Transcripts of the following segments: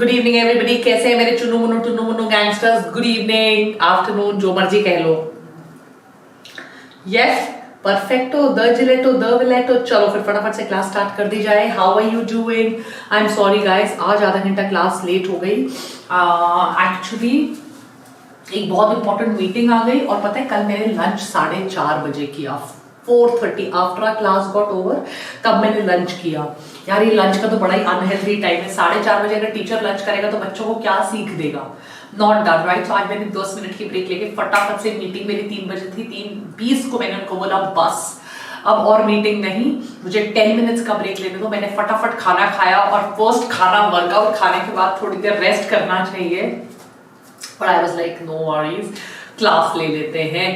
Good evening everybody. कैसे हैं मेरे Chunnu Munnu gangsters? Good evening, afternoon, जो मर्जी कह लो। Yes, perfecto, the gelato, the viletto. चलो फिर फटाफट से क्लास स्टार्ट कर दी जाए। How are you doing? I am sorry guys, आज आधा घंटा क्लास लेट हो गई। एक्चुअली एक बहुत इंपॉर्टेंट मीटिंग आ गई और पता है कल मैंने लंच 4:30 बजे किया। 4:30 after our class got over, तब मैंने लंच किया। यार ये लंच का तो बड़ा ही अनहेल्दी टाइम है। 4:30 बजे अगर टीचर लंच करेगा तो बच्चों को क्या सीख देगा? Not done right. तो आज मैंने 10 मिनट की ब्रेक लेके फटाफट से, मीटिंग मेरी 3 बजे थी, 3:20 को मैंने उनको बोला बस अब और मीटिंग नहीं, मुझे 10 मिनट्स का ब्रेक लेने दो। मैंने फटाफट खाना खाया और फर्स्ट खाना, वर्कआउट खाने के बाद थोड़ी देर रेस्ट करना चाहिए। But I was like, no worries, class ले लेते हैं।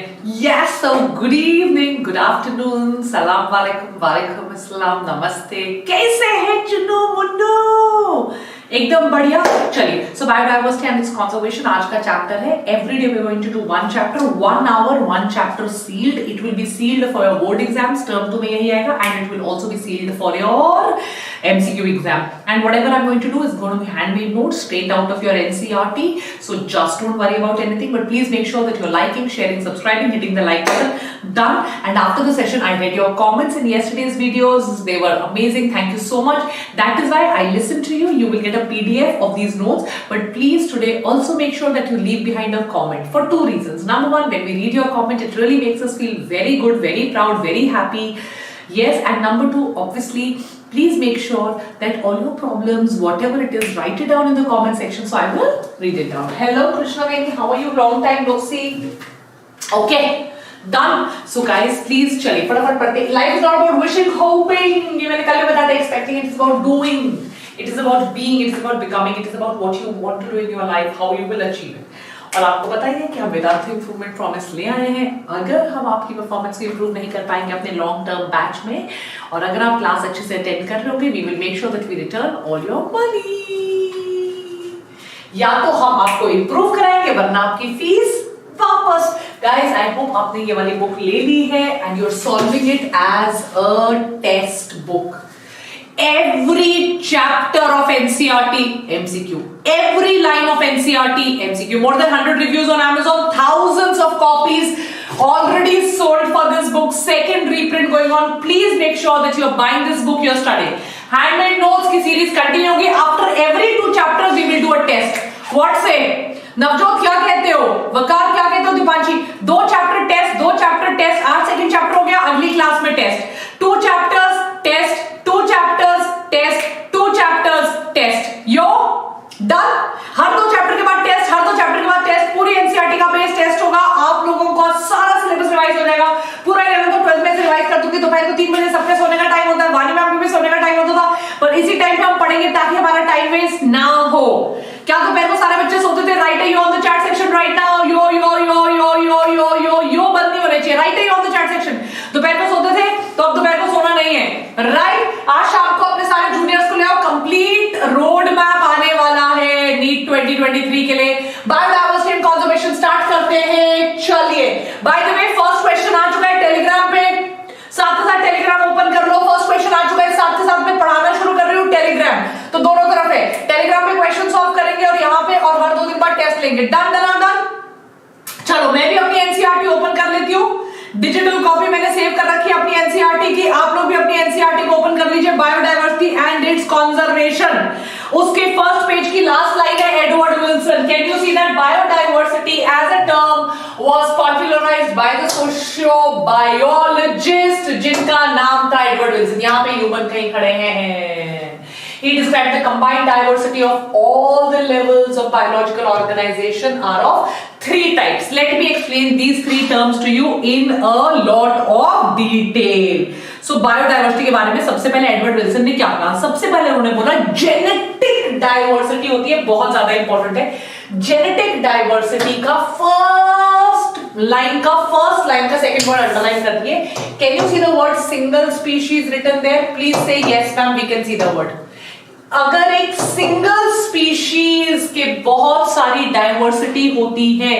Yes, so good evening, good afternoon, सलाम वालेकुम, वालेकुम अस्सलाम, नमस्ते। कैसे हैं चुन्नू मुन्नू? एकदम बढ़िया। चलिए, so biodiversity and its conservation आज का चैप्टर है। Every day we are going to do one chapter, 1 hour, 1 chapter sealed. It will be sealed for your board exams, term 2 में यही आएगा, and it will also be sealed for your MCQ exam. And whatever I'm going to do is going to be handmade notes straight out of your NCERT. So just don't worry about anything, but please make sure that you're liking, sharing, subscribing, hitting the like button. Done. And after the session, I read your comments in yesterday's videos. They were amazing. Thank you so much. That is why I listened to you. You will get a PDF of these notes. But please today also make sure that you leave behind a comment for 2 reasons. Number 1, when we read your comment, it really makes us feel very good, very proud, very happy. Yes, and number 2, obviously, please make sure that all your problems, whatever it is, write it down in the comment section. So I will read it down. Hello, Krishna Vani, how are you? Long time no see. Okay, done. So guys, please चलिए फटाफट पढ़ते। Life is not about wishing, hoping. ये मैंने कल भी बताया था, expecting. It is about doing. It is about being. It is about becoming. It is about what you want to do in your life, how you will achieve it. और आपको पता ही है कि हम वेदांतु इंप्रूवमेंट प्रॉमिस ले आए हैं। अगर हम आपकी परफॉर्मेंस को इंप्रूव नहीं कर पाएंगे अपने लॉन्ग टर्म बैच में, और अगर आप क्लास अच्छे से अटेंड कर रहे हो, we will make sure that we return all your money. या तो हम आपको इंप्रूव कराएंगे वरना आपकी फीस वापस। गाइस, आई होप आपने ये वाली बुक ले ली है and you are solving it as a textbook. Every chapter of NCERT MCQ, every line of NCERT MCQ, more than 100 reviews on Amazon, thousands of copies already sold for this book, second reprint going on. Please make sure that you are buying this book, you are studying. Handmade notes की series continue होगी। After every 2 chapters we will do a test. What say? Navjot क्या कहते हो? वकार क्या कहते हो? Deepanshi, 2 chapter test, 2 chapter test. आज second chapter हो गया, अगली क्लास में test. 2 chapters test, 2 chapters test, 2 chapters test. Yo done. हर 2 चैप्टर के बाद टेस्ट, हर 2 चैप्टर के बाद टेस्ट। पूरी एनसीईआरटी का बेस टेस्ट होगा। आप लोगों का सारा सिलेबस रिवाइज हो जाएगा। पूरा 11th और 12th में से रिवाइज कर दूंगी। दोपहर को 3 बजे सबके सोने का टाइम होता है, वानी मैम भी सोने का टाइम होता था, पर इसी टाइम पे हम पढ़ेंगे ताकि हमारा टाइम वेस्ट ना हो। क्या दोपहर को सारे बच्चे सोते थे? राइट है, you on the chat section right now. Yo yo yo yo yo yo yo yo बंद नहीं होने चाहिए। राइट है, you on the chat section. दोपहर को सोते थे तो अब दोपहर को सोना नहीं है। राइट, आज शाम को अपने सारे जूनियर्स को ले आओ। कंप्लीट रोड मैप आने वाला है नीट 2023 के लिए। बायोडाइवर्सिटी एंड कंजर्वेशन स्टार्ट करते हैं। चलिए, by the way first question आ चुका है टेलीग्राम पे। साथ के साथ टेलीग्राम ओपन कर लो। फर्स्ट क्वेश्चन आ चुका है, साथ के साथ में पढ़ाना शुरू कर रही हूँ टेलीग्राम, तो दोनों तरफ है। टेलीग्राम पे क्वेश्चन सॉल्व करेंगे और यहाँ पे, और हर 2 दिन बाद टेस्ट लेंगे। Done done done. चलो, मैं भी अपनी एनसीईआरटी ओपन कर लेती हूँ। डिजिटल कॉपी मैंने सेव कर रखी है अपनी एनसीईआरटी की। आप लोग भी अपनी एनसीईआरटी को ओपन कर लीजिए। बायोडाइवर्सिटी एंड इट्स कंजर्वेशन, उसके फर्स्ट पेज की लास्ट लाइन है Edward Wilson. Can you see that? Biodiversity as a term was popularized by the sociobiologist जिनका नाम था एडवर्ड विल्सन। यहाँ पे ह्यूमन कहीं खड़े हैं। He described the combined diversity of all the levels of biological organization are of 3 types. Let me explain these 3 terms to you in a lot of detail. So biodiversity के बारे में सबसे पहले एडवर्ड विल्सन ने क्या कहा? सबसे पहले उन्होंने बोला जेनेटिक डाइवर्सिटी होती है, बहुत ज्यादा इंपॉर्टेंट है। जेनेटिक डाइवर्सिटी का फर्स्ट लाइन का सेकंड वर्ड अंडरलाइन कर दिए। Can you see the word single species written there? Please say yes ma'am, we can see the word. अगर एक सिंगल स्पीशीज के बहुत सारी डाइवर्सिटी होती है,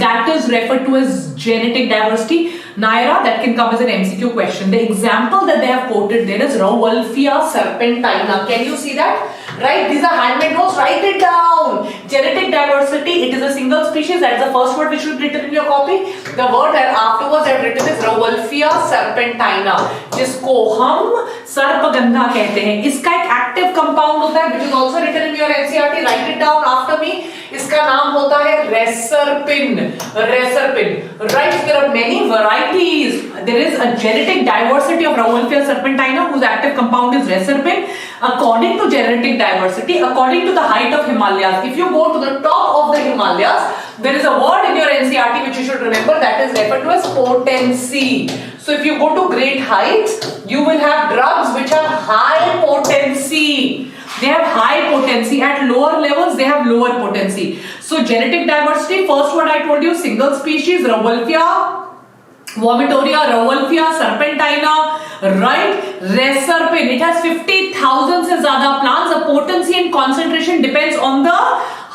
that is referred to as genetic diversity. Naira, that can come as an MCQ question. The example that they have quoted there is Rauwolfia serpentina. Can you see that? right? These are handmade notes. Write it down. Genetic diversity. It is a single species. That's the first word which should be written in your copy. The word that afterwards I have written is Rauwolfia serpentina, जिसको हम सर्पगंधा कहते हैं. इसका एक active compound होता है, which is also written in your NCERT. Write it down after me. इसका नाम होता है रेसरपिन. रेसरपिन. Right? There are many varieties. There is a genetic diversity of Rauwolfia serpentina, whose active compound is reserpin. According to genetic diversity, according to the height of Himalayas, if you go to the top of the Himalayas, there is a word in your NCERT which you should remember, that is referred to as potency. So if you go to great heights, you will have drugs which have high potency. They have high potency. At lower levels, they have lower potency. So genetic diversity, first word I told you, single species, Rauwolfia vomitoria, Rauwolfia serpentina, right? Reserpin, it has 50,000 से ज़्यादा plants. The potency and concentration depends on the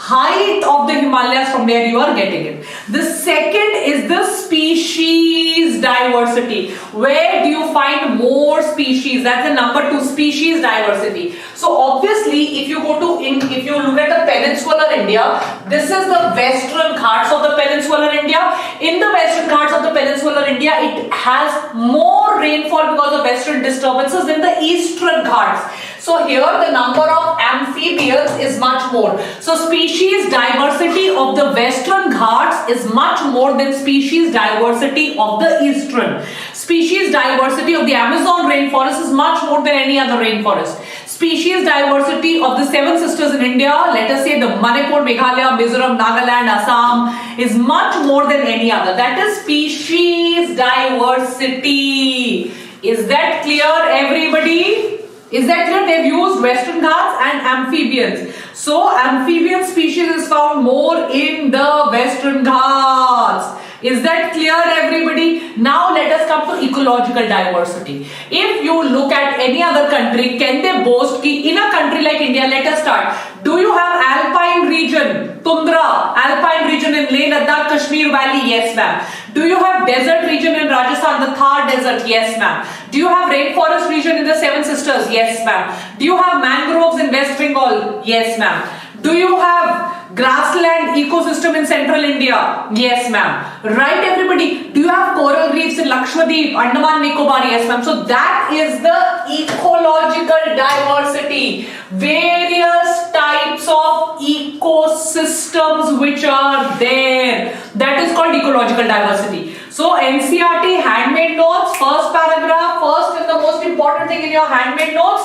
height of the Himalayas from where you are getting it. The second is the species diversity. Where do you find more species? That's the number 2, species diversity. So obviously, if you look at the peninsular India, this is the western Ghats of the peninsular India. In the western Ghats of the peninsular India, it has more rainfall because of western disturbances than the eastern Ghats. So here the number of amphibians is much more. So species diversity of the western Ghats is much more than species diversity of the eastern. Species diversity of the Amazon rainforest is much more than any other rainforest. Species diversity of the 7 sisters in India, let us say the Manipur, Meghalaya, Mizoram, Nagaland, Assam, is much more than any other. That is species diversity. Is that clear, everybody? Is that clear? They've used Western Ghats and amphibians. So amphibian species is found more in the Western Ghats. Is that clear, everybody? Now let us come to ecological diversity. If you look at any other country, can they boast ki in a country like India, let us start. Do you have alpine region, tundra, alpine region in Leh, Ladakh, Kashmir Valley? Yes, ma'am. Do you have desert region in Rajasthan, the Thar Desert? Yes, ma'am. Do you have rainforest region in the 7 Sisters? Yes, ma'am. Do you have mangroves in West Bengal? Yes, ma'am. Do you have grassland ecosystem in central India? Yes, ma'am. Right, everybody? Do you have coral reefs in Lakshadweep, Andaman Nicobar? Yes, ma'am. So that is the ecological diversity. Various types of ecosystems which are there. That is called ecological diversity. So NCERT handmade notes, first paragraph, first and the most important thing in your handmade notes,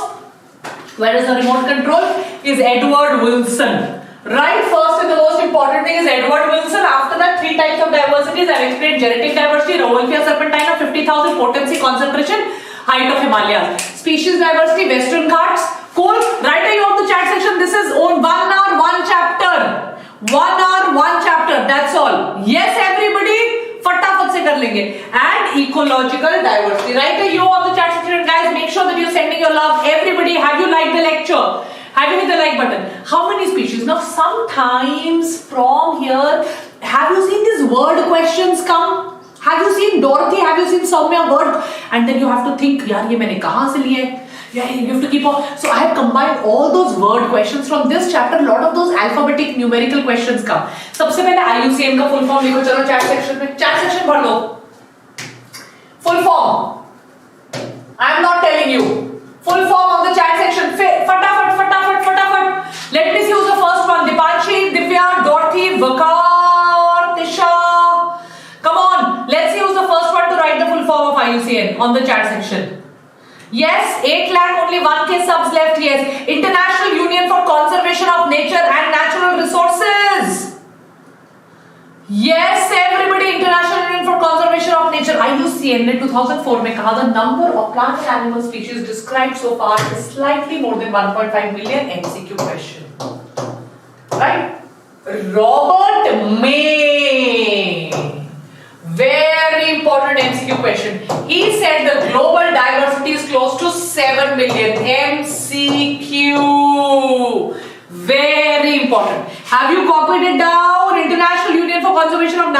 where is the remote control, is Edward Wilson. Right, first and the most important thing is Edward Wilson. After that, 3 types of diversities. I have explained genetic diversity, Rauwolfia serpentina, 50,000 potency, concentration, height of Himalayas. Species diversity, Western Ghats. Cool. Write a on the chat section. This is on 1 hour, 1 chapter. 1 hour, 1 chapter. That's all. Yes, everybody. फटाफट से कर लेंगे. And ecological diversity. Write a yo on the chat section, guys. Make sure that you're sending your love. Everybody, have you liked the lecture? Have you hit the like button? How many species? Now, sometimes from here, have you seen these word questions come? Have you seen Dorothy? Have you seen Soumya word? And then you have to think, yaar, ye maine kahan se liye? Yeah, you have to keep on. So I have combined all those word questions from this chapter. A lot of those alphabetic numerical questions come. सबसे पहले IUCN का full form लिखो. चलो chat section में. Chat section भर लो. Full form. I am not telling you. Full form of the chat section. फटाफट, फटाफट, फटाफट. Let me see who's the first one. Dipanshi, Divya, Dorothy, Vakar, Tisha. Come on. Let's see who's the first one to write the full form of IUCN on the chat section. Yes, 8 lakh, only 1k subs left. Yes, International Union for Conservation of Nature and Natural Resources. Yes, everybody, International Union for Conservation of Nature. IUCN ने 2004 में कहा the number of plant and animal species described so far is slightly more than 1.5 million. MCQ question. Right? Robert May. Very important MCQ question. He said the global diversity is close to 7 million. MCQ. Very important. Have you copied it down? International Union for Conservation of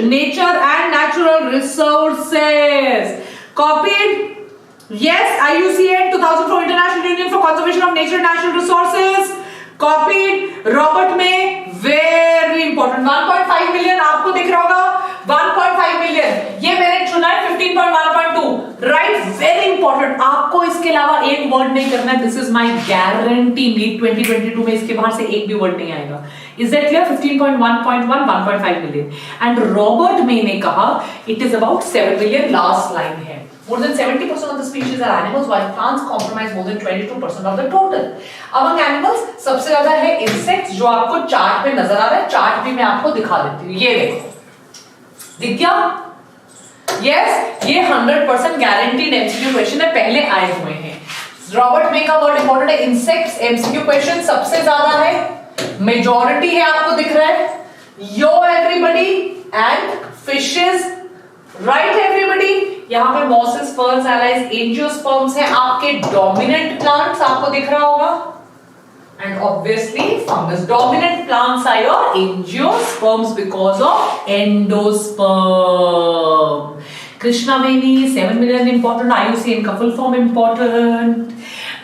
Nature and Natural Resources. Copied? Yes, IUCN 2004 International Union for Conservation of Nature and Natural Resources. Copied Robert May. Very important. 1.5 million आपको दिख रहा होगा. 1.5 million. ये मैंने चुना है 15.1.2. Right? Very important. आपको इसके अलावा एक वर्ड नहीं करना है. This is my guarantee. NEET 2022 में इसके बाहर से एक भी वर्ड नहीं आएगा. Is that clear? 15.1.1 1.5 million. And Robert May ने कहा it is about 7 million. Last line है. More than 70% of the species are animals, while plants comprise more than 22% of the total. Among animals, सबसे ज्यादा है insects, जो आपको chart में नजर आ रहा है. चार्ट भी मैं आपको दिखा देती हूँ. ये देखो, दिख गया? Yes, ये 100% guaranteed MCQ क्वेश्चन है, पहले आए हुए हैं. रॉबर्ट मे का वर्ड इंपॉर्टेंट है. इंसेक्ट्स MCQ क्वेश्चन सबसे ज्यादा है, मेजॉरिटी है, आपको दिख रहा है. Yo everybody and fishes, right everybody. यहाँ पे मॉसेस, फर्न्स, एलाइज, एंजियोस्पर्म्स हैं आपके डोमिनेंट प्लांट्स, आपको दिख रहा होगा. And obviously fungus. Dominant plants are your angiosperms because of endosperm. Krishnaveni 7 million important. IUCN का full form important.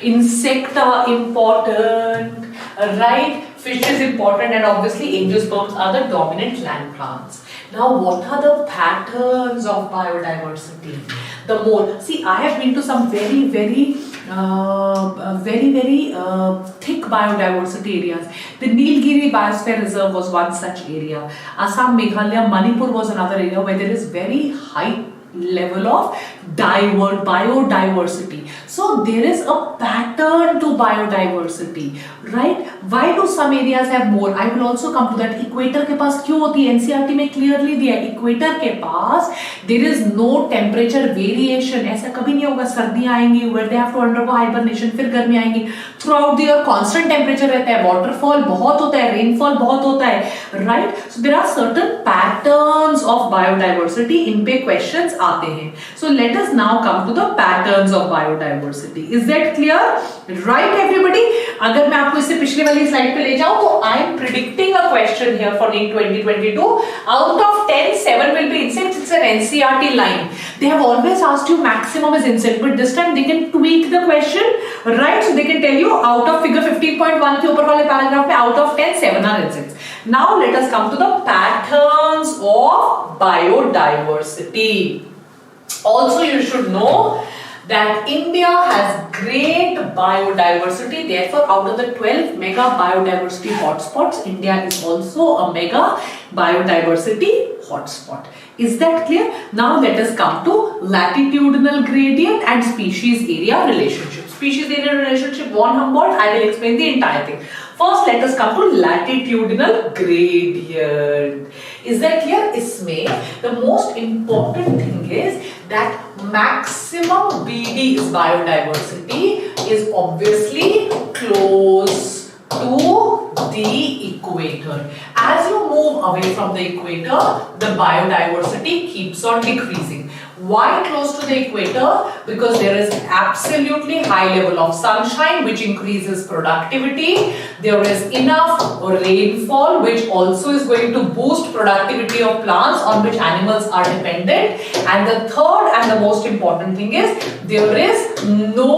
Insecta important, right? Fish is important, and obviously angiosperms are the dominant land plants. Now, what are the patterns of biodiversity? The more, see, I have been to some very thick biodiversity areas. The Nilgiri Biosphere Reserve was one such area. Assam, Meghalaya, Manipur was another area where there is very high level of biodiversity. So there is a pattern to biodiversity, right? Why do some areas have more? I will also come to that. Equator के पास क्यों होती है? NCERT में clearly दिया है. Equator के पास there is no temperature variation. ऐसा कभी नहीं होगा. सर्दियाँ आएंगी where they have to undergo hibernation, फिर गर्मी आएंगी. Throughout the year constant temperature रहता है. Waterfall बहुत होता है, rainfall बहुत होता है, right? So there are certain patterns of biodiversity. इन पे questions आते हैं. So let us now come to the patterns of biodiversity. Is that clear? Right everybody? अगर मैं आपको इससे पिछले वाली स्लाइड पे ले जाऊं तो I am predicting a question here for NEET 2022. Out of 10, 7 will be insects. It's an NCERT line. They have always asked you maximum is insect, but this time they can tweak the question, right? So they can tell you out of figure 15.1 के ऊपर वाले paragraph में out of 10, 7 are insects. Now let us come to the patterns of biodiversity. Also, you should know that India has great biodiversity. Therefore, out of the 12 mega biodiversity hotspots, India is also a mega biodiversity hotspot. Is that clear? Now let us come to latitudinal gradient and species area relationship. Species area relationship, von Humboldt. I will explain the entire thing. First, let us come to latitudinal gradient. Is that clear? इसमें the most important thing is that maximum BD is biodiversity is obviously close to the equator. As you move away from the equator, the biodiversity keeps on decreasing. Why close to the equator? Because there is absolutely high level of sunshine which increases productivity. There is enough rainfall which also is going to boost productivity of plants on which animals are dependent. And the third and the most important thing is there is no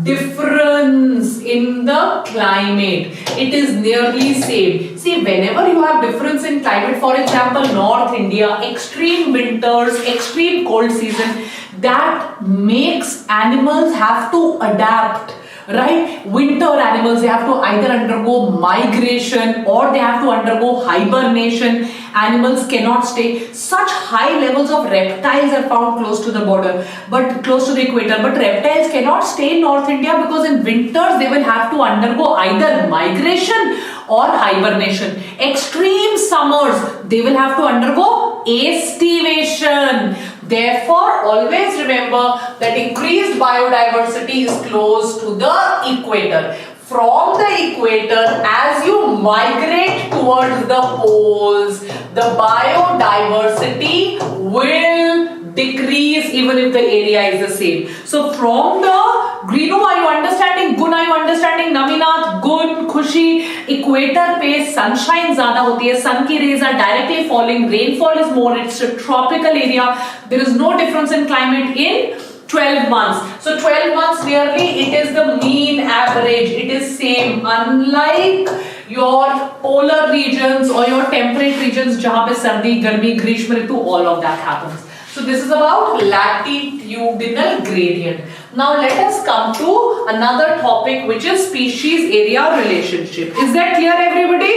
difference in the climate. It is nearly same. See, whenever you have difference in climate, for example, North India, extreme winters, extreme cold season, that makes animals have to adapt. Right? Winter animals, they have to either undergo migration or they have to undergo hibernation. Animals cannot stay. Such high levels of reptiles are found close to the border, but close to the equator. But reptiles cannot stay in North India because in winters they will have to undergo either migration or hibernation. Extreme summers, they will have to undergo estivation. Therefore, always remember that increased biodiversity is close to the equator. From the equator, as you migrate towards the poles, the biodiversity will decrease even if the area is the same. So from the Greeno, are you understanding? Gun, are you understanding? Naminath, Gun, Khushi, equator पे sunshine ज़्यादा होती है, sun की rays are directly falling, rainfall is more, it's a tropical area. There is no difference in climate in 12 months. So 12 months nearly, it is the mean average. It is same. Unlike your polar regions or your temperate regions, जहाँ पे सर्दी, गर्मी, ग्रीष्म ऋतु, all of that happens. So this is about latitudinal gradient. Now let us come to another topic, which is species area relationship. Is that clear, everybody?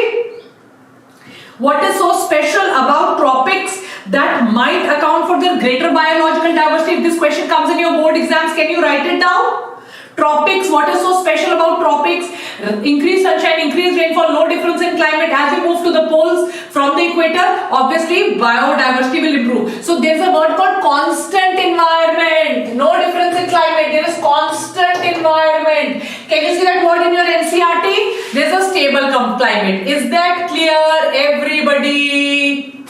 What is so special about tropics that might account for the greater biological diversity? If this question comes in your board exams, can you write it down? Tropics, what is so special about tropics? Increased sunshine, increased rainfall, no difference in climate. As you move to the poles from the equator, obviously biodiversity will improve. So there is a word called constant environment. No difference in climate. There is constant environment. Can you see that word in your NCERT? There is a stable climate. Is that clear, everybody?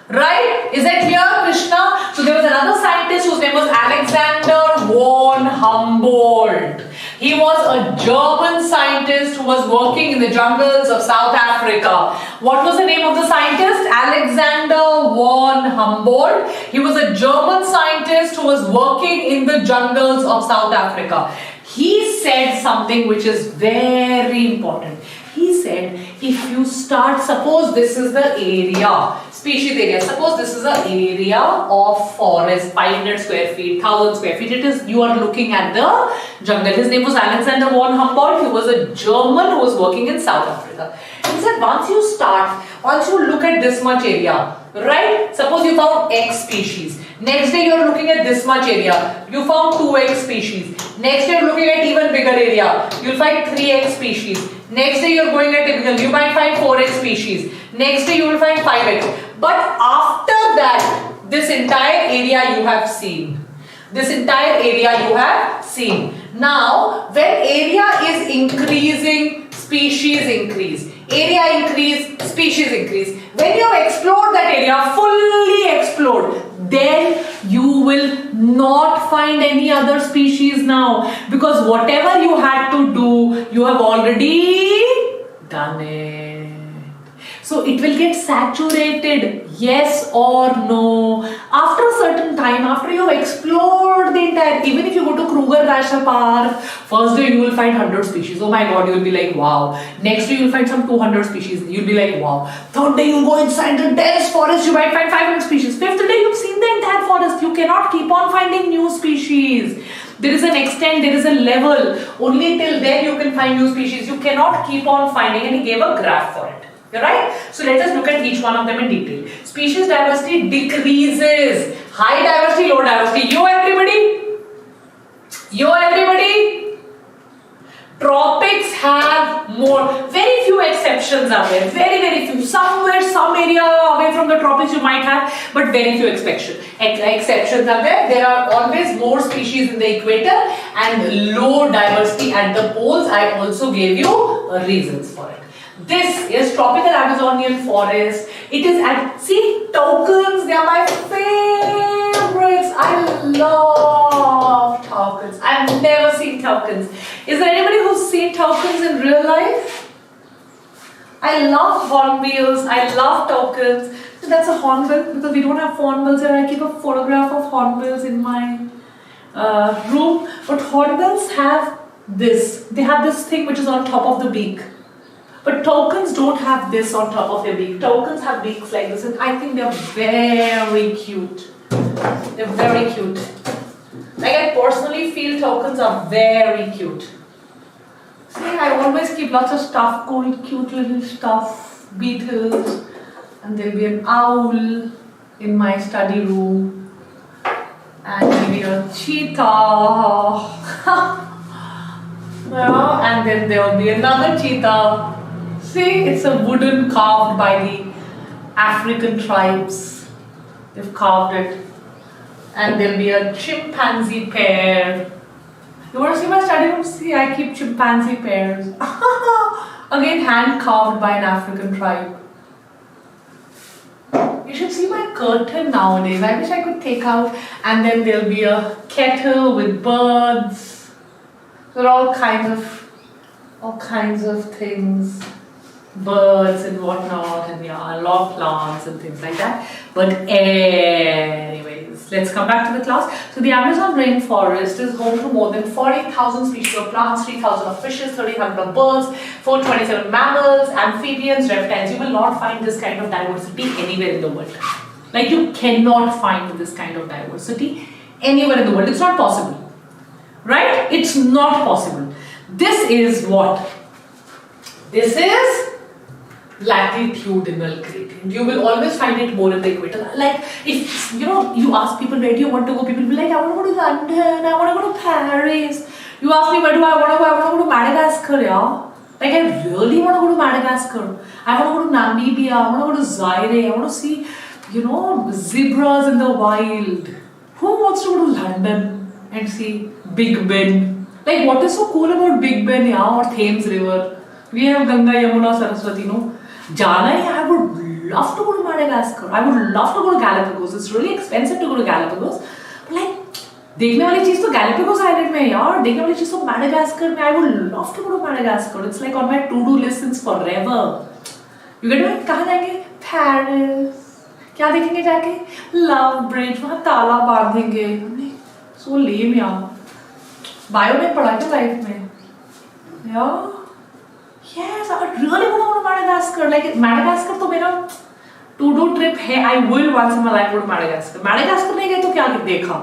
Right? Is that clear, Krishna? So there was another scientist whose name was Alexander von Humboldt. He was a German scientist who was working in the jungles of South Africa. What was the name of the scientist? Alexander von Humboldt. He was a German scientist who was working in the jungles of South Africa. He said something which is very important. He said, if you start, suppose this is the area, species area, suppose this is the area of forest, 500 square feet, 1000 square feet, it is, you are looking at the jungle. His name was Alexander von Humboldt. He was a German who was working in South Africa. He said, once you look at this much area, right, suppose you found X species, next day you are looking at this much area, you found 2X species, next day you are looking at even bigger area, you will find 3X species, next day you are going at typical, you might find 4X species, next day you will find 5X, but after that, this entire area you have seen. This entire area you have seen. Now, when area is increasing, species increase. Area increase, species increase. When you have explored that area, fully explored, then you will not find any other species now, because whatever you had to do, you have already done it. So it will get saturated, yes or no. After a certain time, after you have explored the entire, even if you go to Kruger National Park, first day you will find 100 species. Oh my God, you will be like, wow. Next day you will find some 200 species. You will be like, wow. Third day you will go inside the dense forest, you might find 500 species. Fifth day you have seen the entire forest. You cannot keep on finding new species. There is an extent, there is a level. Only till then you can find new species. You cannot keep on finding, and he gave a graph for it. Right? So let us look at each one of them in detail. Species diversity decreases. High diversity, low diversity. You everybody? You everybody? Tropics have more. Very few exceptions are there. Very, very few. Somewhere, some area away from the tropics you might have, but very few exceptions are there. There are always more species in the equator and low diversity at the poles. I also gave you reasons for it. This is tropical Amazonian forest. It is at, see, toucans, they are my favorites. I love toucans. I've never seen toucans. Is there anybody who's seen toucans in real life? I love hornbills. I love toucans. So that's a hornbill, because we don't have hornbills here. I keep a photograph of hornbills in my room. But hornbills have this. They have this thing which is on top of the beak. But toucans don't have this on top of their beak. Toucans have beaks like this, and I think they're very cute. They're very cute. Like, I personally feel toucans are very cute. See, I always keep lots of stuff, cool, cute little stuff, beetles, and there'll be an owl in my study room, and maybe a cheetah. Yeah, and then there will be another cheetah. See, it's a wooden carved by the African tribes. They've carved it. And there'll be a chimpanzee pair. You want to see my study room? See, I keep chimpanzee pairs. Again, hand carved by an African tribe. You should see my curtain nowadays. I wish I could take out. And then there'll be a kettle with birds. There are all kinds of things. Birds and whatnot, and yeah, a lot of plants and things like that. But anyways, Let's come back to the class. So the Amazon rainforest is home to more than 40,000 species of plants, 3,000 of fishes, 1,300 of birds, 427 mammals, amphibians, reptiles. You will not find this kind of diversity anywhere in the world. Like, you cannot find this kind of diversity anywhere in the world. It's not possible. Right? It's not possible. This is what? This is latitudinal gradient. You will always find it more in the equator. Like, if you ask people, where do you want to go? People will be like, I want to go to London, I want to go to Paris. You ask me, where do I want to go? I want to go to Madagascar, yeah. Like, I really want to go to Madagascar. I want to go to Namibia. I want to go to Zaire. I want to see, zebras in the wild. Who wants to go to London and see Big Ben? Like, what is so cool about Big Ben, yeah, or Thames River? We have Ganga, Yamuna, Saraswati, no? Jana, I would love to go to Madagascar. I would love to go to Galapagos. It's really expensive to go to Galapagos. But like, देखने वाली चीज़ तो Galapagos Island में यार, देखने वाली चीज़ तो Madagascar में. I would love to go to Madagascar. It's like on my to-do list since forever. You get me? कहाँ जाएंगे? Paris. क्या देखेंगे जाके? Love Bridge. वहाँ ताला बांधेंगे. So lame यार. Bio में पढ़ा क्या life में? यार. Yes, I would really want to go to Madagascar. Like, Madagascar तो मेरा to-do trip है. I will once in my life go to Madagascar. Madagascar नहीं गए तो क्या देखा?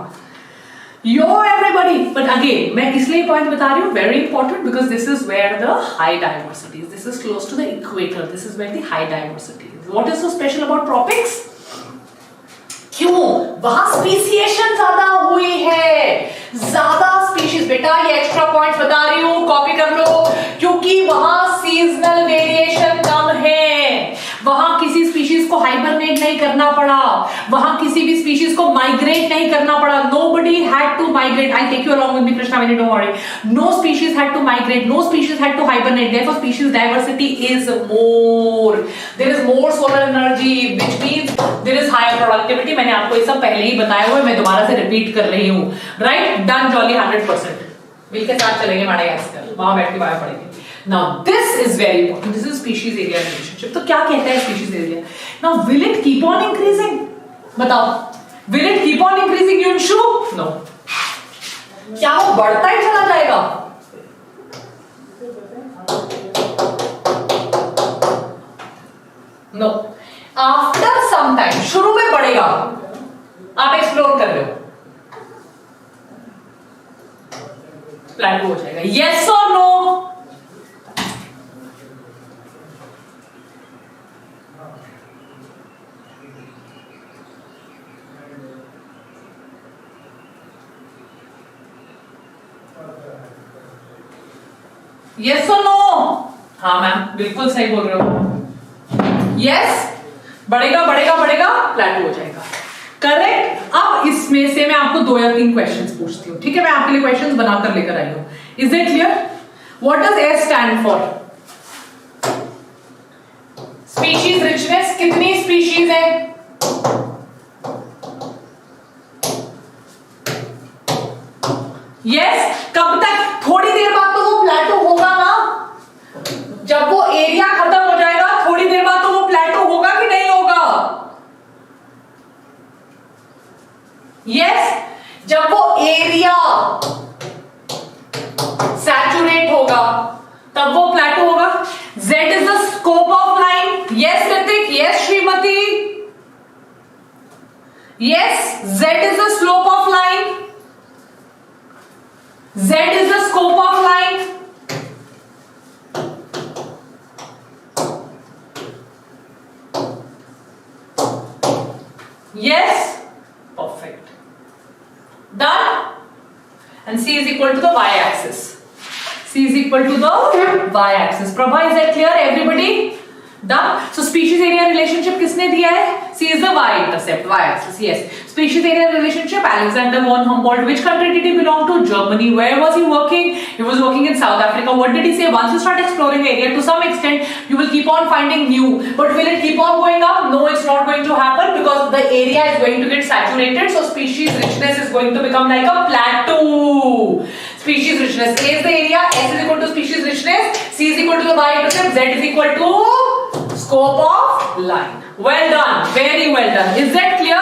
Yo everybody! But again, मैं इसलिए point बता रही हूँ, very important, because this is where the high diversity is. This is close to the equator. This is where the high diversity is. What is so special about tropics? क्यों? वहाँ speciation ज़्यादा हुई है. ज़्यादा species. बेटा ये extra points बता रही हूँ, copy कर लो. क्योंकि वहाँ seasonal variation कम है. वहाँ किसी species को hibernate नहीं करना पड़ा. वहाँ किसी भी species को migrate नहीं करना पड़ा. Nobody had to migrate. I'll take you along with me, Krishna, don't worry. No species had to migrate. No species had to hibernate. Therefore, species diversity is more. There is more solar energy, which means there is higher productivity. मैंने आपको ये सब पहले ही बताया हुआ है. मैं दोबारा से repeat कर रही हूँ. Right? Done, jolly, 100%. मिल के साथ चलेंगे Madagascar. वहाँ बैठ के बायो पढ़ेंगे. Now this is very important. This is species area relationship. तो क्या कहता है species area? Now will it keep on increasing? बताओ. Will it keep on increasing, Yunshu? No. क्या वो बढ़ता ही चला जाएगा? No. After some time, शुरू में बढ़ेगा. आप एक्सप्लोर कर रहे हो. प्लेटो हो जाएगा. Yes or no? Yes or no? हाँ मैम, बिल्कुल सही बोल रहे हो. Yes, बढ़ेगा बढ़ेगा बढ़ेगा, प्लेटो हो जाएगा. करेक्ट. अब इसमें से मैं आपको 2 या 3 क्वेश्चंस पूछती हूँ. ठीक है, मैं आपके लिए क्वेश्चंस बनाकर लेकर आई हूँ. Is it clear? What does S stand for? Species richness. कितनी स्पीशीज है? यस. कब तक? थोड़ी देर बाद तो वो प्लेटो होगा ना. जब वो एरिया खत्म हो जाएगा, थोड़ी देर बाद तो वो प्लेटो होगा कि नहीं होगा? यस. जब वो एरिया सैचुरेट होगा तब वो प्लेटो होगा. Z is the scope of line. Yes Hrithik. Yes Shrimati. Yes. Z is the slope of line. Z is the scope of line. Yes? Perfect. Done? And C is equal to the y-axis. C is equal to the y-axis. Prabha, is that clear, everybody? Done? So species area relationship किसने दिया है? C is the y-intercept, y-axis. Yes. Species area relationship. Alexander von Humboldt. Which country did he belong to? Germany. Where was he working? He was working in South Africa. What did he say? Once you start exploring area, to some extent, you will keep on finding new. But will it keep on going up? No, it's not going to happen because the area is going to get saturated. So species richness is going to become like a plateau. Species richness. A is the area. S is equal to species richness. C is equal to the y-intercept. Z is equal to scope of line. Well done. Very well done. Is that clear?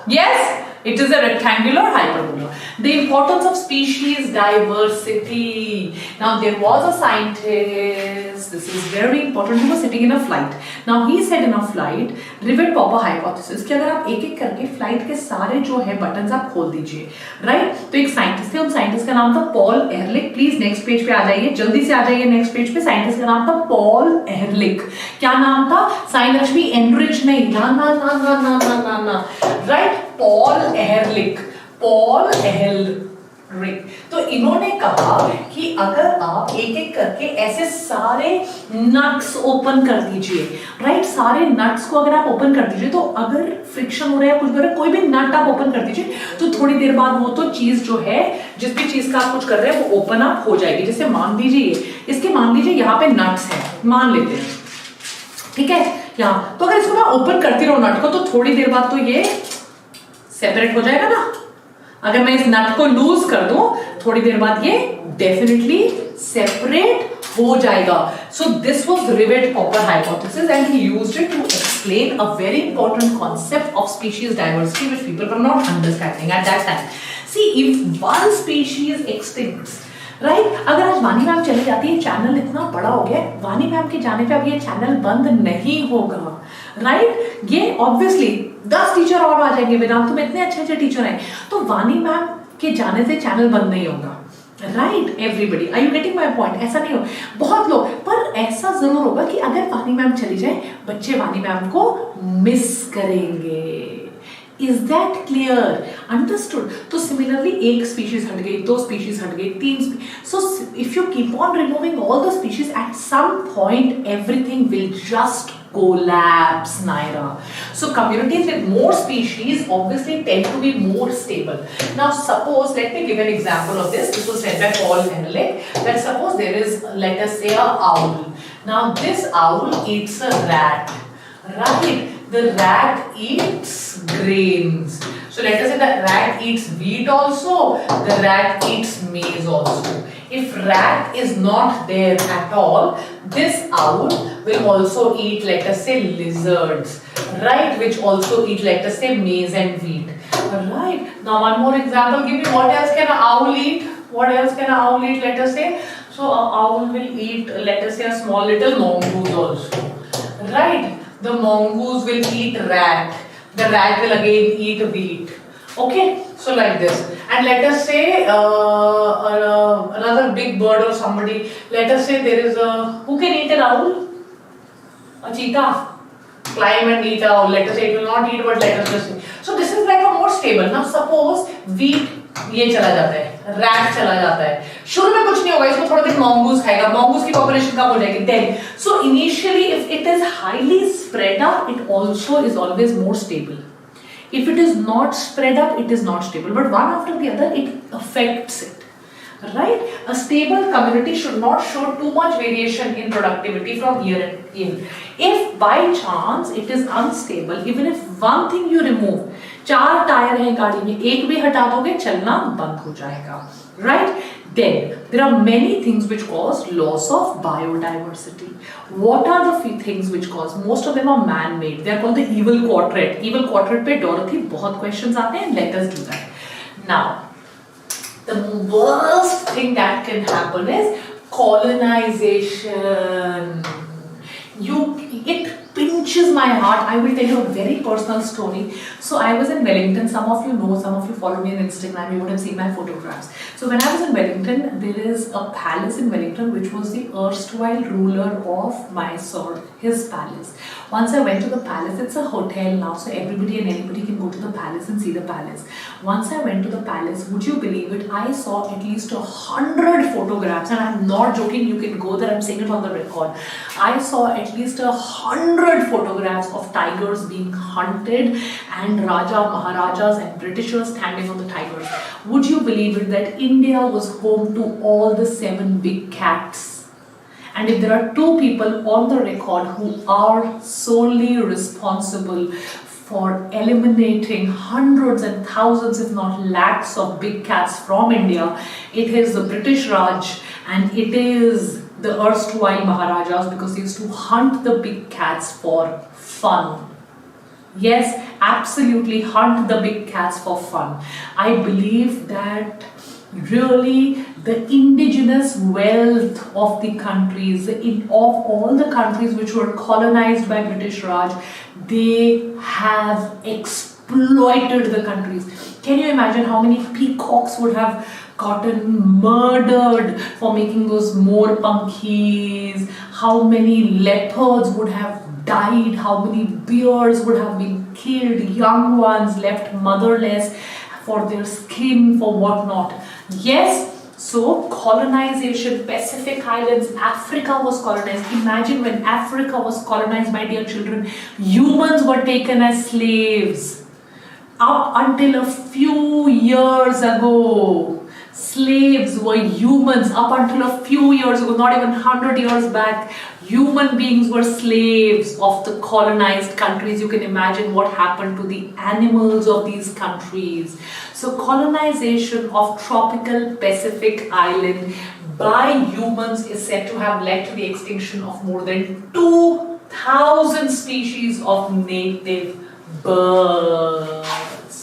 Yes? It is a rectangular hyperbola. The importance of species diversity. Now there was a scientist, this is very important, he was sitting in a flight. Now he said in a flight, rivet Popper hypothesis, कि अगर आप एक एक करके flight के सारे जो है बटन्स आप खोल दीजिए, राइट? तो एक साइंटिस्ट थे, उन साइंटिस्ट का नाम था पॉल एहरलिख. प्लीज नेक्स्ट पेज पे आ जाइए, जल्दी से आ जाइए नेक्स्ट पेज पे. साइंटिस्ट का नाम था पॉल एहरलिख. क्या नाम था? साइन लक्ष्मी एनरिच नहीं, ना ना ना ना ना ना ना ना, right? Paul Ehrlich, Paul Ehrlich. तो इन्होंने कहा कि अगर आप एक एक करके ऐसे सारे नट्स ओपन कर दीजिए, राइट? सारे नट्स को अगर आप ओपन कर दीजिए, तो अगर फ्रिक्शन हो रहा है कुछ भी, कोई भी नट आप ओपन कर दीजिए, तो थोड़ी देर बाद वो तो चीज जो है, जिस भी चीज का आप कुछ कर रहे हैं, वो ओपन अप हो जाएगी. जैसे मान लीजिए इसके, मान लीजिए यहाँ पे नट्स है, मान लेते हैं, ठीक है? यहाँ तो अगर इसको मैं ओपन करती रहूं नट को, तो थोड़ी देर बाद तो ये सेपरेट हो जाएगा ना. अगर मैं इस नट को लूज कर दूं, थोड़ी देर बाद ये डेफिनेटली सेपरेट हो जाएगा. So this was rivet popper hypothesis and he used it to explain a very important concept of species diversity which people were not understanding at that time. See if one species extincts, right? अगर आज वानी ma'am चले जाती है, channel इतना बड़ा हो गया, वानी मैम के जाने पे अब ये चैनल बंद नहीं होगा, राइट? ये ऑब्वियसली 10 टीचर और आ जाएंगे, वेदांतु में इतने अच्छे अच्छे टीचर हैं, तो वानी मैम के जाने से चैनल बंद नहीं होगा, right? Everybody, are you getting my point? ऐसा नहीं हो, बहुत लोग, पर ऐसा जरूर होगा कि अगर वानी मैम चली जाए, बच्चे वानी मैम को मिस करेंगे. Is that clear? Understood? तो similarly एक species हट गई, दो species हट गई, तीन. So if you keep on removing all the species, at some point everything will just collapse, Naira. So communities with more species obviously tend to be more stable. Now suppose, let me give an example of this. This was said by Paul Ehrlich. That suppose there is, let us say, a owl. Now this owl eats a rat, right? The rat eats grains. So let us say the rat eats wheat also, the rat eats maize also. If rat is not there at all, this owl will also eat, let us say, lizards, right? Which also eat, let us say, maize and wheat, right? Now one more example, give me what else can an owl eat? What else can an owl eat? Let us say, so an owl will eat, let us say, a small little mongoose also, right? The mongoose will eat rat. The rat will again eat wheat. Okay, so like this. And let us say another big bird or somebody. Let us say there is a, who can eat an owl? A cheetah. Climb and eat an owl. Let us say it will not eat, but let us just say. So this is like a more stable. Now suppose wheat ये चला जाता है, rat चला जाता है, शुरू में कुछ नहीं होगा, इसको थोड़ा दिन mongoose खाएगा, mongoose की population कम हो जाएगी. Then, so initially if it is highly spread out, it also is always more stable. If it is not spread up, it is not stable. But one after the other, it affects it, right? A stable community should not show too much variation in productivity from year and year. If by chance it is unstable, even if one thing you remove, 4 tyre हैं गाड़ी में, एक भी हटा दोगे, चलना बंद हो जाएगा, right? Then there are many things which cause loss of biodiversity. What are the things which cause? Most of them are man-made. They are called the evil quadrant. Evil quadrant पे Dorothy बहुत questions आते हैं. Let us do that. Now, the worst thing that can happen is colonization. It pinches my heart. I will tell you a very personal story. So I was in Wellington. Some of you know, some of you follow me on Instagram. You would have seen my photographs. So when I was in Wellington, there is a palace in Wellington which was the erstwhile ruler of Mysore, his palace. Once I went to the palace, it's a hotel now, so everybody and anybody can go to the palace and see the palace. Once I went to the palace, would you believe it? I saw at least 100 photographs, and I'm not joking. You can go there. I'm saying it on the record. I saw at least 100 photographs of tigers being hunted and Raja, Maharajas and Britishers standing on the tigers. Would you believe it that India was home to all the 7 big cats? And if there are 2 people on the record who are solely responsible for eliminating hundreds and thousands, if not lakhs of big cats from India, it is the British Raj and it is the erstwhile Maharajas, because they used to hunt the big cats for fun. Yes, absolutely hunt the big cats for fun. I believe that really the indigenous wealth of the countries, of all the countries which were colonized by British Raj, they have exploited the countries. Can you imagine how many peacocks would have gotten murdered for making those more punkies? How many leopards would have died? How many bears would have been killed? Young ones left motherless for their skin, for whatnot. Yes, so colonization, Pacific Islands, Africa was colonized. Imagine when Africa was colonized, my dear children, humans were taken as slaves. Up until a few years ago, slaves were humans. Up until a few years ago, not even 100 years back, human beings were slaves of the colonized countries. You can imagine what happened to the animals of these countries. So colonization of tropical Pacific island by humans is said to have led to the extinction of more than 2,000 species of native birds.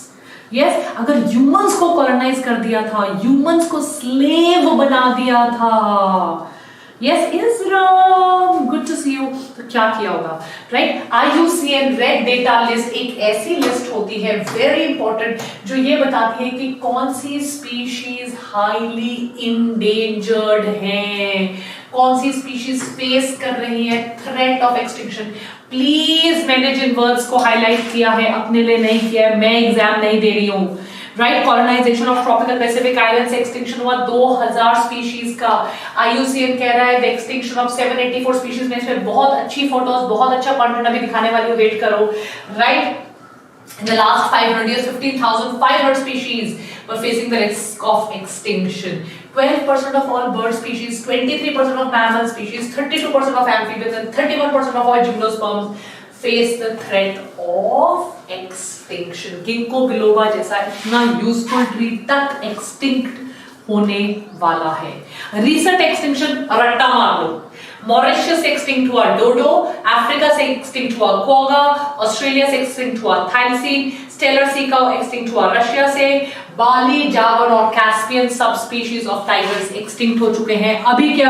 Yes, अगर humans को colonize कर दिया था, humans को slave बना दिया था. Yes, Isram, good to see you. तो क्या किया होगा, right? IUCN Red Data List एक ऐसी लिस्ट होती है very important जो ये बताती है कि कौन सी species highly endangered हैं, कौन सी species face कर रही है threat of extinction. Please मैंने जिन वर्ड्स को हाईलाइट किया है अपने लिए नहीं किया है, मैं एग्जाम नहीं दे रही हूँ. Right, colonisation of tropical Pacific island से एक्सटिंक्शन हुआ 2000 स्पीशीज का. IUCN कह रहा है द एक्सटिंक्शन ऑफ 784 स्पीशीज में. इसमें बहुत अच्छी फोटोज, बहुत अच्छा कंटेंट अभी दिखाने वाली हूँ, वेट करो. Right, in the last 500 years 15,500 species were facing the risk of extinction. 12% of all bird species, 23% of mammal species, 32% of amphibians and 31% of all gymnosperms face the threat of extinction. Ginkgo biloba जैसा इतना useful tree तक extinct होने वाला है. Recent extinction रट्टा मार लो. Mauritius से extinct हुआ डोडो, अफ्रीका से एक्सटिंक्ट हुआ क्वागा, ऑस्ट्रेलिया से एक्सटिंक्ट हुआ थाइलसीन, स्टेलर सी काउ एक्सटिंक्ट हुआ रशिया से, बाली, जावर और कैस्पियन सब स्पीशीज ऑफ टाइगर्स एक्सटिंक्ट हो चुके हैं. अभी के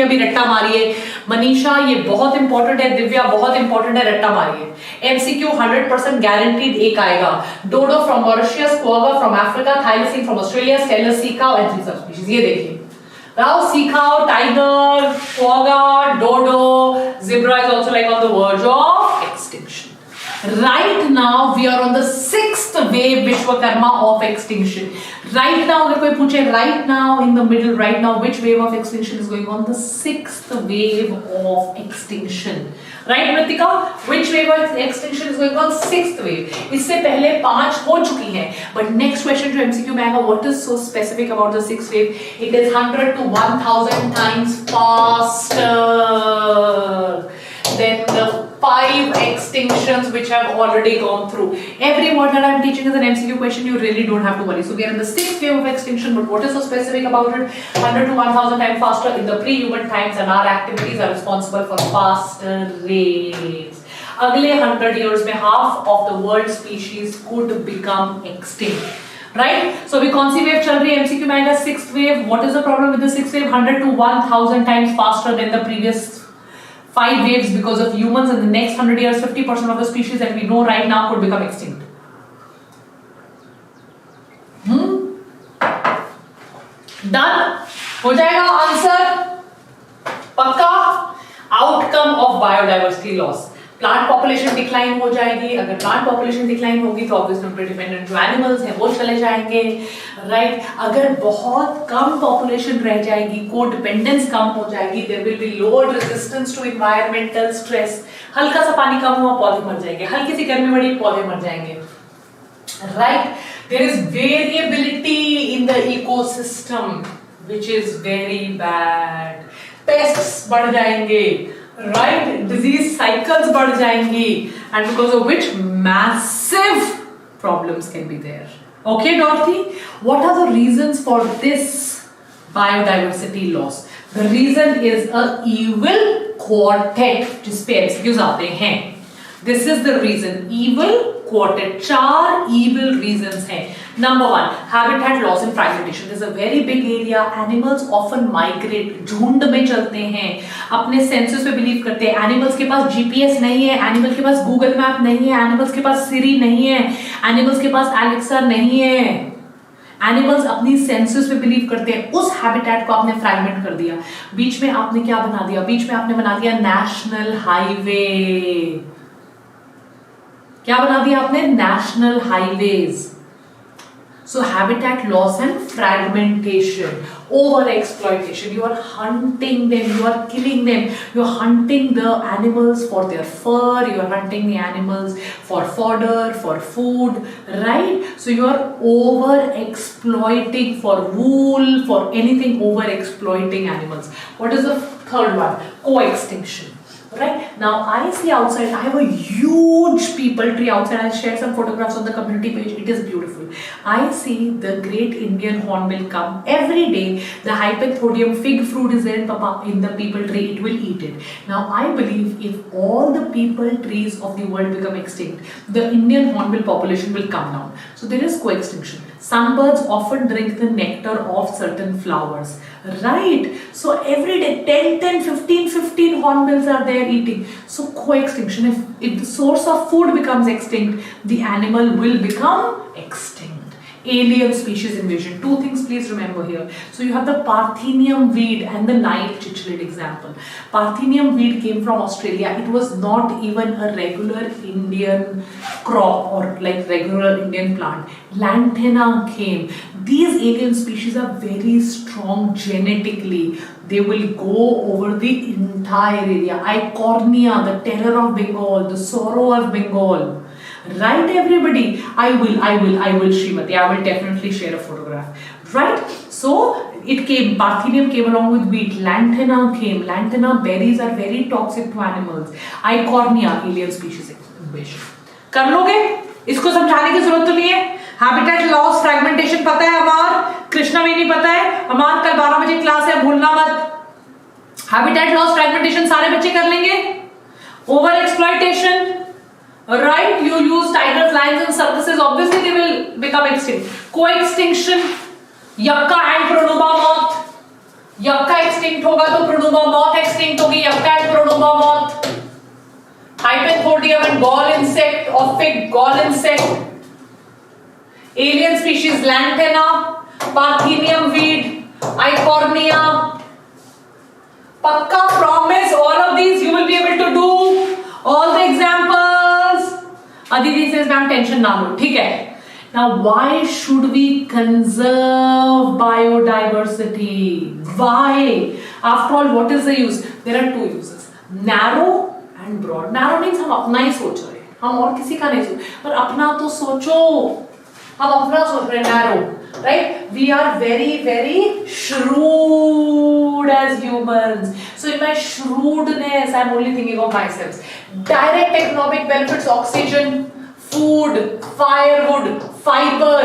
अभी रट्टा मारिए. मनीषा ये बहुत इंपॉर्टेंट है, दिव्या बहुत इंपॉर्टेंट है, रट्टा मारिए. एमसीक्यू 100% गारंटीड एक आएगा. Dodo from Mauritius, quagga from Africa, thylacine from Australia, Steller sea cow and three subspecies. ये देखिए, now sea cow, tiger, quagga, dodo, zebra is also like on the verge of extinction. Right now we are on the 6th wave Vishwakarma of extinction. Right now अगर कोई पूछे right now in the middle, right now which wave of extinction is going on? The 6th wave of extinction. Right Mritika, which wave of extinction is going on? 6th wave. इससे पहले 5 हो चुकी हैं. But next question जो MCQ में आएगा, what is so specific about the 6th wave? It is 100 to 1000 times faster than the 5 extinctions which have already gone through. Every word that I am teaching is an MCQ question. You really don't have to worry. So we are in the 6th wave of extinction. But what is so specific about it? 100 to 1000 times faster in the pre-human times, and our activities are responsible for faster rates. अगले 100 years में half of the world species could become extinct. Right? So अभी कौन सी wave चल रही है? MCQ में आएगा 6th wave. What is the problem with the 6th wave? 100 to 1000 times faster than the previous 5 waves because of humans. In the next 100 years 50% of the species that we know right now could become extinct. Done? हो जाएगा answer पक्का. Outcome of biodiversity loss. Plant population decline हो जाएगी. अगर plant population decline होगी तो obviously उन पर डिपेंडेंट जो एनिमल्स हैं वो चले जाएंगे. राइट, अगर बहुत कम पॉपुलेशन रह जाएगी, को डिपेंडेंस कम हो जाएगी, there will be lower resistance to environmental stress. हल्का सा पानी कम हुआ पौधे मर जाएंगे, हल्की सी गर्मी बढ़ी पौधे मर जाएंगे. Right, there is variability in the ecosystem which is very bad. Pests बढ़ जाएंगे, right, disease cycles बढ़ जाएंगी, and because of which massive problems can be there. Okay Dorothy, what are the reasons for this biodiversity loss? The reason is a evil quartet जिस पे MCQs आते हैं. This is the reason, evil quoted. 4 evil reasons हैं. Number 1, habitat loss and fragmentation. This is a very big area. Animals often migrate. झुंड में चलते हैं. अपने सेंसेस पे बिलीव करते हैं. एनिमल्स के पास जीपीएस नहीं है. एनिमल के पास गूगल मैप नहीं है. एनिमल्स के पास सिरी नहीं है. एनिमल्स के पास एलेक्सा नहीं है. एनिमल्स अपनी सेंसेस पे बिलीव करते हैं. उस हैबिटेट को आपने फ्रैगमेंट कर दिया. बीच में आपने क्या बना दिया? बीच में आपने बना दिया नेशनल हाईवे. क्या बना दिया आपने? National highways. So habitat loss and fragmentation, over exploitation. You are hunting them, you are killing them, you are hunting the animals for their fur, you are hunting the animals for fodder, for food, right? So you are over exploiting for wool, for anything, over exploiting animals. What is the third one? Co-extinction. Right now, I see outside. I have a huge people tree outside. I'll share some photographs on the community page. It is beautiful. I see the great Indian hornbill come every day. The Hypethodium fig fruit is there in the people tree. It will eat it. Now, I believe if all the people trees of the world become extinct, the Indian hornbill population will come down. So there is co-extinction. Sunbirds often drink the nectar of certain flowers. Right? So every day 10, 15 hornbills are there eating. So co-extinction. If the source of food becomes extinct, the animal will become extinct. Alien species invasion. 2 things please remember here. So you have the Parthenium weed and the night cichlid example. Parthenium weed came from Australia. It was not even a regular Indian crop or like regular Indian plant. Lantana came. These alien species are very strong genetically. They will go over the entire area. Eichhornia, the terror of Bengal, the sorrow of Bengal. Right, everybody? I will, Srimati. I will definitely share a photograph. Right? So, it came, Parthenium came along with wheat. Lantana came. Lantana berries are very toxic to animals. Eichhornia, alien species invasion. कर लोगे? इसको समझाने की जरूरत तो नहीं है. Habitat loss fragmentation पता है अमार? कृष्णवेणी पता है? अमार कल 12 बजे क्लास है, भूलना मत. हैबिटेट लॉस फ्रैगमेंटेशन सारे बच्चे कर लेंगे. Over exploitation. Right, you use tigers, lions and circuses, obviously they will become extinct. Co-extinction, yakka and pronuba moth. Yakka extinct होगा तो pronuba moth extinct होगी. Yakka and pronuba moth. Hypethodium and gall insect or fig gall insect. Alien species lantana, Parthenium weed, Eichhornia. Pakka promise all of these you will be able to do. All the examples. Aditi says, ma'am, tension na lo. ठीक है. Now, why should we conserve biodiversity? Why? After all, what is the use? There are 2 uses. Narrow and broad. Narrow means हम अपना ही सोच रहे हैं. हम और किसी का नहीं सोच. पर अपना तो सोचो. हम अपना सोच रहे हैं. Narrow. Right? We are very, very shrewd as humans. So in my shrewdness, I'm only thinking of myself. Direct economic benefits: oxygen, food, firewood, fiber,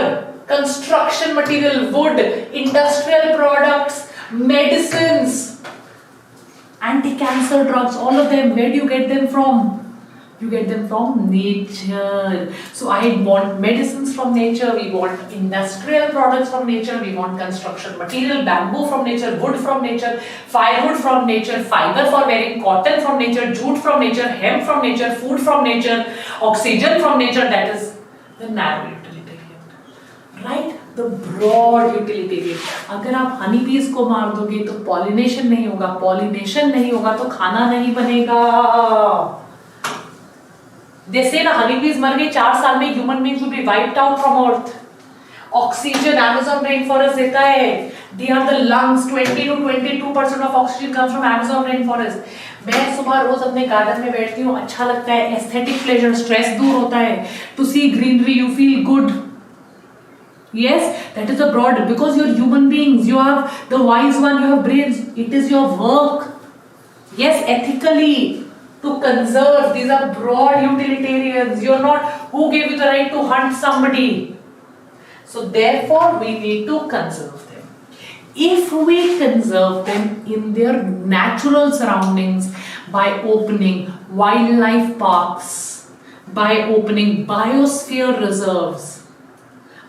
construction material, wood, industrial products, medicines, anti-cancer drugs, all of them. Where do you get them from? You get them from nature. So I want medicines from nature, we want industrial products from nature, we want construction material, bamboo from nature, wood from nature, firewood from nature, fiber for wearing cotton from nature, jute from nature, hemp from nature, food from nature, oxygen from nature. That is the narrow utilitarian. Right? The broad utilitarian. अगर आप हनी बीज को मार दोगे तो pollination नहीं होगा, pollination नहीं होगा तो खाना नहीं बनेगा. They say na honeybees मर गए 4 साल में, human beings will be wiped out from earth. Oxygen Amazon rainforest देता है. They are the lungs. 20 to 22% of oxygen comes from Amazon rainforest. मैं सुबह रोज अपने गार्डन में बैठती हूँ, अच्छा लगता है. Aesthetic pleasure, stress दूर होता है. To see greenery, you feel good. Yes, that is the broad, because you're human beings. You have the wise one. You have brains. It is your work. Yes, ethically. To conserve. These are broad utilitarians. You're not, who gave you the right to hunt somebody? So therefore we need to conserve them. If we conserve them in their natural surroundings by opening wildlife parks, by opening biosphere reserves,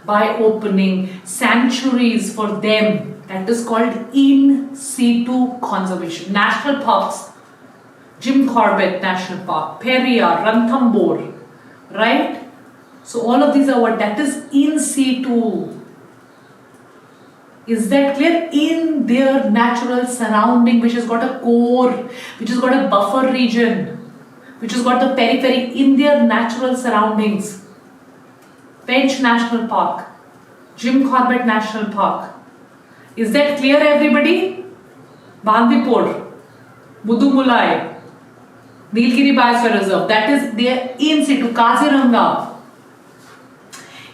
by opening sanctuaries for them. That is called in situ conservation. National parks, Jim Corbett National Park, Periyar, Ranthambore, right? So all of these are what? That is in situ. Is that clear? In their natural surrounding, which has got a core, which has got a buffer region, which has got the periphery, in their natural surroundings. Pench National Park, Jim Corbett National Park. Is that clear, everybody? Bandipur, Mudumulai, Nilgiri Biosphere Reserve, that is there in situ. Kaziranga.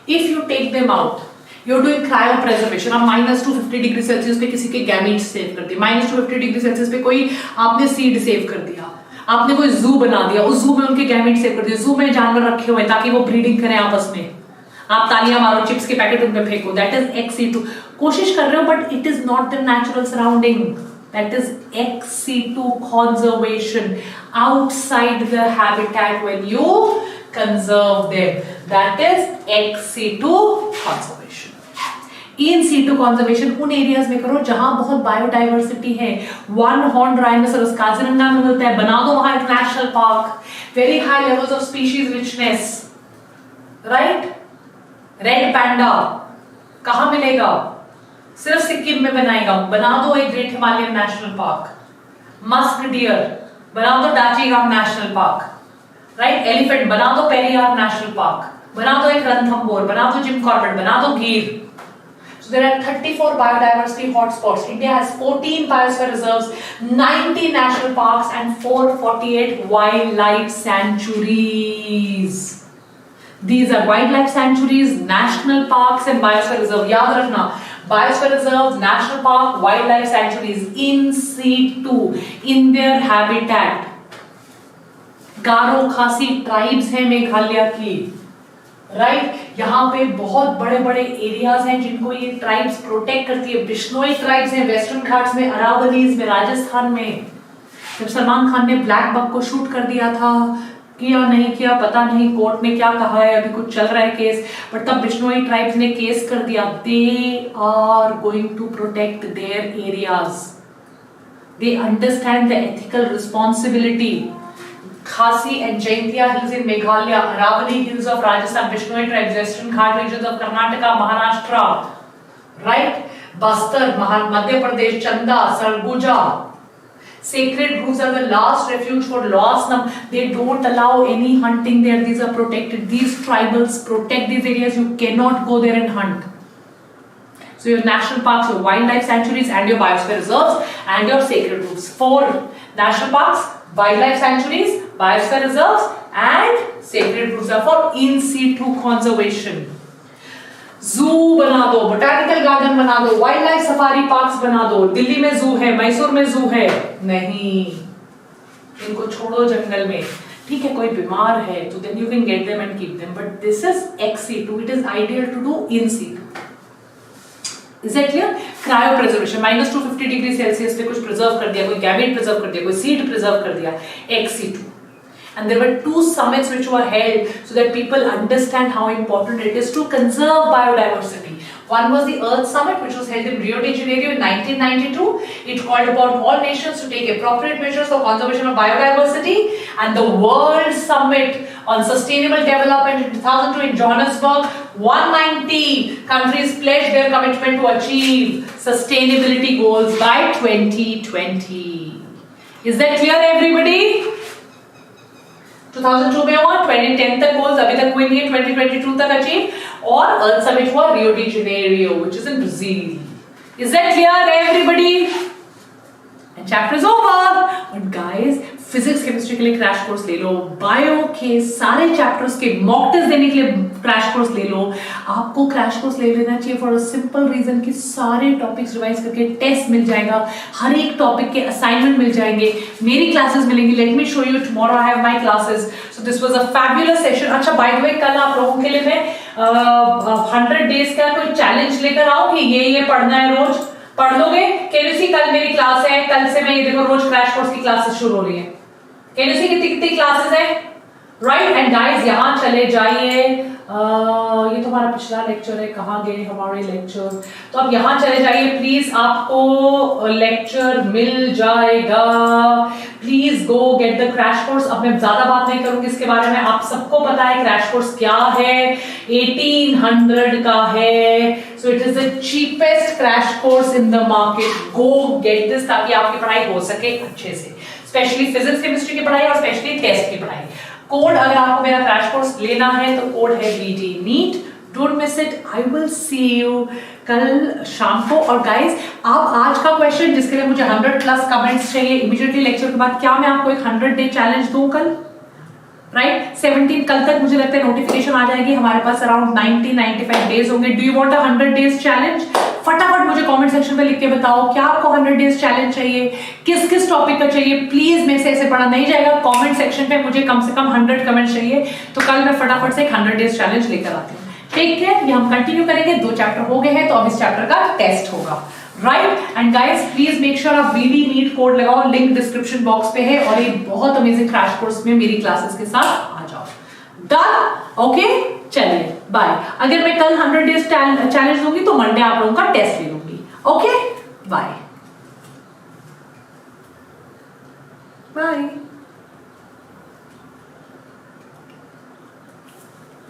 If you take them out, you're doing cryopreservation. आप -250 degree Celsius पे किसी के gametes save कर दिए, -250 degree Celsius पे कोई आपने seed save कर दिया, आपने कोई जू बना दिया, उस जू में उनके गैमीट्स सेव कर दिए, जू में जानवर रखे हुए ताकि वो ब्रीडिंग करें आपस में, आप तालियां मारो, चिप्स के पैकेट उनमें फेंको, दैट इज एक्स सिटू. कोशिश कर रहे हो but it is not the natural surrounding. That is ex situ conservation, outside the habitat when you conserve them. That is ex situ conservation. In situ conservation उन areas में करो जहां बहुत biodiversity है. वन हॉर्न राइनोसरस काजीरंगा में मिलता है, बना दो वहां एक national park. Very high levels of species richness, right. Red panda कहां मिलेगा? सिर्फ सिक्किम में बना दो एक great Himalayan national park. Musk deer बना दो Dachigam national park, right. Elephant बना दो पेरियार नेशनल पार्क, बना दो एक रणथंबोर, बना दो जिम कॉर्बेट, बना दो गिर. So there are 34 biodiversity hotspots. India has 14 biosphere reserves, 90 national parks and 448 wildlife sanctuaries. These are wildlife sanctuaries, national parks and biosphere reserve. याद रखना, biosphere reserves, national park, wildlife sanctuaries in situ, in their habitat. गारो खासी tribes हैं मेघालय की, right. यहाँ पे बहुत बड़े बड़े एरियाज हैं जिनको ये ट्राइब्स प्रोटेक्ट करती है. बिश्नोई ट्राइब्स हैं वेस्टर्न घाट्स में, अरावलीज में, राजस्थान में. जब सलमान खान ने ब्लैक बक को शूट कर दिया था, किया नहीं किया पता नहीं, कोर्ट ने क्या कहा है, अभी कुछ चल रहा है केस, बट तब बिश्नोई ट्राइब्स ने केस कर दिया. They are going to protect their areas. They understand the ethical responsibility. Khasi and Jaintia hills in Meghalaya, Aravali hills of Rajasthan, Bishnoi tribes, Western Ghat regions of Karnataka, Maharashtra, right? Bastar, Madhya Pradesh, Chanda, Sarguja. Sacred groves are the last refuge for lost. They don't allow any hunting there. These are protected. These tribals protect these areas. You cannot go there and hunt. So your national parks, your wildlife sanctuaries and your biosphere reserves and your sacred groves. 4 national parks, wildlife sanctuaries, biosphere reserves and sacred groves are for in situ conservation. Zoo बना दो, botanical garden बना दो, wildlife safari parks बना दो. दिल्ली में zoo है, मैसूर में zoo है, नहीं, इनको छोड़ो जंगल में. ठीक है, कोई बीमार है तो then you can get them and keep them, but this is ex situ. It is ideal to do in situ. Is that clear? Cryopreservation, -250 degree Celsius पे कुछ प्रिजर्व कर दिया, कोई गैमेट प्रिजर्व कर दिया, कोई सीड प्रिजर्व कर दिया, ex situ. And there were 2 summits which were held so that people understand how important it is to conserve biodiversity. One was the Earth Summit, which was held in Rio de Janeiro in 1992. It called upon all nations to take appropriate measures for conservation of biodiversity. And the World Summit on Sustainable Development in 2002 in Johannesburg, 190 countries pledged their commitment to achieve sustainability goals by 2020. Is that clear, everybody? 2002 में हुआ, 2010 तक goals अभी तक हुए नहीं है, 2022 तक achieve. और अर्थ समिट हुआ Rio de Janeiro, which is in Brazil. Is that clear, everybody? And chapter is over. But guys, physics chemistry के लिए क्रैश कोर्स ले लो, बायो के सारे चैप्टर्स के मॉक टेस्ट देने के लिए क्रैश कोर्स ले लो. आपको क्रैश कोर्स ले लेना चाहिए फॉर अ सिंपल रीजन कि सारे टॉपिक्स रिवाइज करके टेस्ट मिल जाएगा, हर एक टॉपिक के असाइनमेंट मिल जाएंगे, मेरी क्लासेस मिलेंगी. Let me show you tomorrow I have my classes. So this was a fabulous session. अच्छा, बाय द वे, कल आप लोगों के लिए मैं 100 डेज का कोई चैलेंज लेकर आऊं कि ये पढ़ना है, रोज पढ़ लोगे. कैन यू सी, कल मेरी क्लास है, कल से मैं ये देखो रोज क्रैश कोर्स की क्लासेस शुरू हो रही है. कैन यू सी कितनी क्लासेस है? राइट एंड गाइस यहाँ चले जाइए, ये तो हमारा पिछला लेक्चर है, कहाँ गए हमारे लेक्चर, तो अब यहाँ चले जाइए प्लीज, आपको लेक्चर मिल जाएगा, please go get the crash course. अब मैं ज्यादा बात नहीं करूंगी इसके बारे में, आप सबको पता है क्रैश कोर्स क्या है, 1800 का है, so it is the cheapest crash course in the market, go get this ताकि आपकी पढ़ाई हो सके अच्छे से, स्पेशली फिजिक्स केमिस्ट्री की पढ़ाई और स्पेशली टेस्ट की पढ़ाई। कोड अगर आपको मेरा क्रैश कोर्स लेना है तो कोड है BD NEET, don't miss it. I will see you कल शाम को। और गाइस आप आज का क्वेश्चन जिसके लिए मुझे 100+ कमेंट्स चाहिए इमीडिएटली लेक्चर के बाद, क्या मैं आपको एक 100-day चैलेंज दूं कल, राइट 17 कल तक मुझे लगता है नोटिफिकेशन आ जाएगी, हमारे पास अराउंड 90-95 डेज होंगे। Do you want a 100 days challenge? फटाफट मुझे कमेंट सेक्शन में लिख के बताओ क्या आपको 100 days चैलेंज चाहिए, किस किस टॉपिक का चाहिए। प्लीज मेरे से ऐसे पढ़ा नहीं जाएगा, कमेंट सेक्शन पे मुझे कम से कम 100 कमेंट चाहिए, तो कल मैं फटाफट से एक 100 days चैलेंज लेकर आती हूँ। टेक केयर, ये हम कंटिन्यू करेंगे, 2 चैप्टर हो गए हैं तो अब इस चैप्टर का टेस्ट होगा, right and guys please make sure आप BD NEET कोड लगाओ, लिंक डिस्क्रिप्शन बॉक्स पे है, और ये बहुत अमेजिंग क्रैश कोर्स में मेरी क्लासेस के साथ आ जाओ। डन, ओके चलिए बाय। अगर मैं कल 100 days चैलेंज दूंगी तो मंडे आप लोगों का टेस्ट ले लूंगी। Okay bye bye.